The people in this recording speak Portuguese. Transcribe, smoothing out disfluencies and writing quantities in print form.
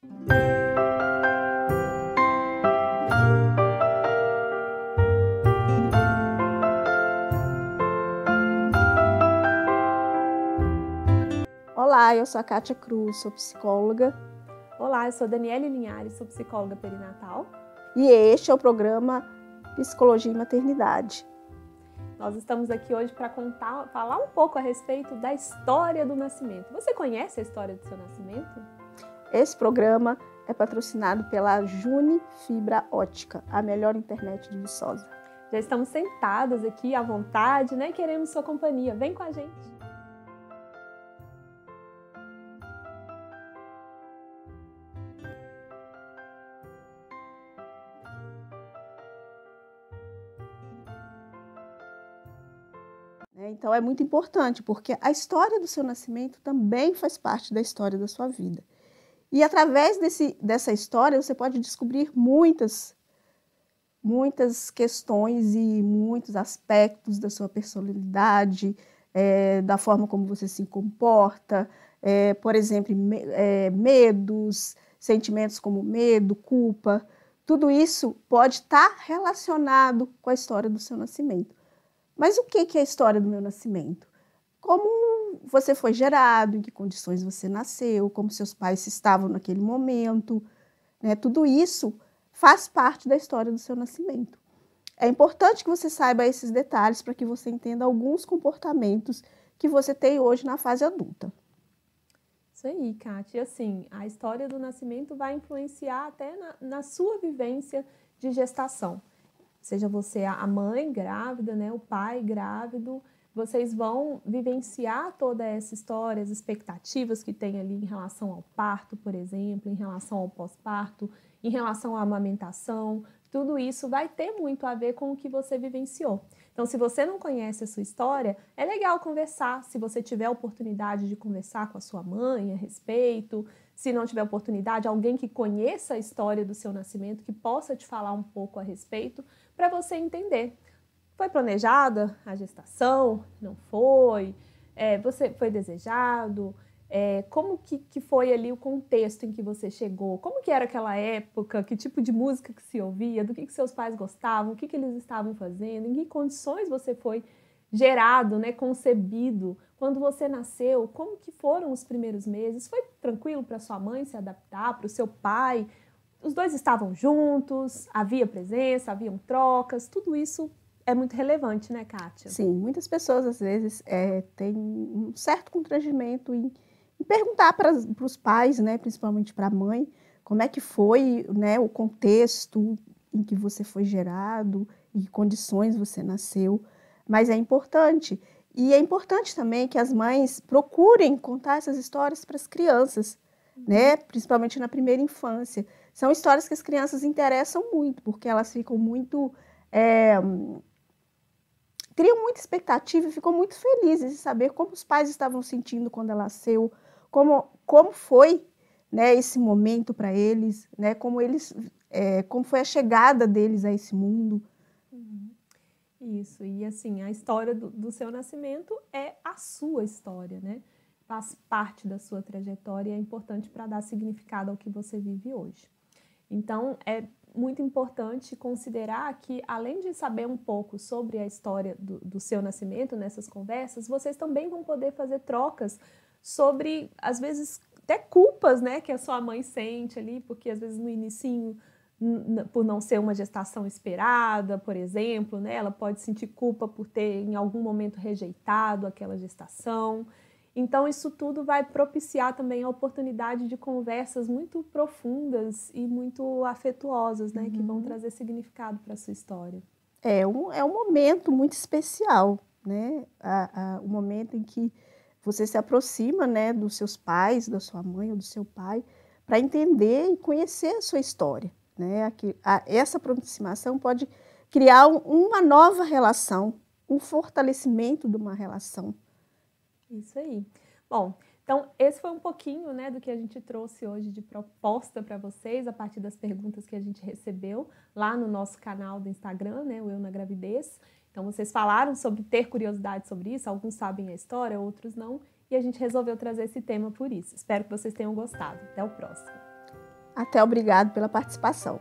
Olá, eu sou a Kátia Cruz, sou psicóloga. Olá, eu sou Daniele Linhares, sou psicóloga perinatal. E este é o programa Psicologia e Maternidade. Nós estamos aqui hoje para falar um pouco a respeito da história do nascimento. Você conhece a história do seu nascimento? Esse programa é patrocinado pela Juni Fibra Ótica, a melhor internet de Viçosa. Já estamos sentadas aqui à vontade, né? Queremos sua companhia. Vem com a gente! Então é muito importante, porque a história do seu nascimento também faz parte da história da sua vida. E através dessa história você pode descobrir muitas questões e muitos aspectos da sua personalidade, da forma como você se comporta, por exemplo, medos, sentimentos como medo, culpa. Tudo isso pode estar relacionado com a história do seu nascimento. Mas o que é a história do meu nascimento? Como você foi gerado, em que condições você nasceu, como seus pais estavam naquele momento, né? Tudo isso faz parte da história do seu nascimento. É importante que você saiba esses detalhes para que você entenda alguns comportamentos que você tem hoje na fase adulta. Isso aí, Kátia. E assim, a história do nascimento vai influenciar até na sua vivência de gestação. Seja você a mãe grávida, né, o pai grávido, vocês vão vivenciar toda essa história, as expectativas que tem ali em relação ao parto, por exemplo, em relação ao pós-parto, em relação à amamentação. Tudo isso vai ter muito a ver com o que você vivenciou. Então, se você não conhece a sua história, é legal conversar. Se você tiver a oportunidade de conversar com a sua mãe a respeito, se não tiver oportunidade, alguém que conheça a história do seu nascimento, que possa te falar um pouco a respeito, para você entender. Foi planejada a gestação? Não foi? Você foi desejado? Como que foi ali o contexto em que você chegou? Como que era aquela época? Que tipo de música que se ouvia? Do que seus pais gostavam? O que eles estavam fazendo? Em que condições você foi gerado, né, concebido? Quando você nasceu, como que foram os primeiros meses? Foi tranquilo para sua mãe se adaptar, para o seu pai? Os dois estavam juntos? Havia presença? Haviam trocas? Tudo isso é muito relevante, né, Kátia? Sim, muitas pessoas às vezes têm um certo constrangimento em perguntar para os pais, né, principalmente para a mãe, como é que foi, né, o contexto em que você foi gerado, em que condições você nasceu, mas é importante. E é importante também que as mães procurem contar essas histórias para as crianças, né, principalmente na primeira infância. São histórias que as crianças interessam muito, porque elas ficam muito... criam muita expectativa e ficam muito felizes de saber como os pais estavam sentindo quando ela nasceu, como foi, né, esse momento para eles, né, como foi a chegada deles a esse mundo. Isso, e assim, a história do seu nascimento é a sua história, né? Faz parte da sua trajetória e é importante para dar significado ao que você vive hoje. Então, é muito importante considerar que, além de saber um pouco sobre a história do seu nascimento nessas conversas, vocês também vão poder fazer trocas sobre, às vezes, até culpas, né, que a sua mãe sente ali, porque às vezes no inicinho, por não ser uma gestação esperada, por exemplo, né, ela pode sentir culpa por ter em algum momento rejeitado aquela gestação. Então, isso tudo vai propiciar também a oportunidade de conversas muito profundas e muito afetuosas, né? Que vão trazer significado para a sua história. É um momento muito especial, né? O momento em que você se aproxima, né, dos seus pais, da sua mãe ou do seu pai, para entender e conhecer a sua história, né? Essa aproximação pode criar uma nova relação, um fortalecimento de uma relação. Isso aí. Bom, então esse foi um pouquinho, né, do que a gente trouxe hoje de proposta para vocês, a partir das perguntas que a gente recebeu lá no nosso canal do Instagram, né, o Eu na Gravidez. Então vocês falaram sobre ter curiosidade sobre isso, alguns sabem a história, outros não, e a gente resolveu trazer esse tema por isso. Espero que vocês tenham gostado. Até o próximo. Até obrigado pela participação.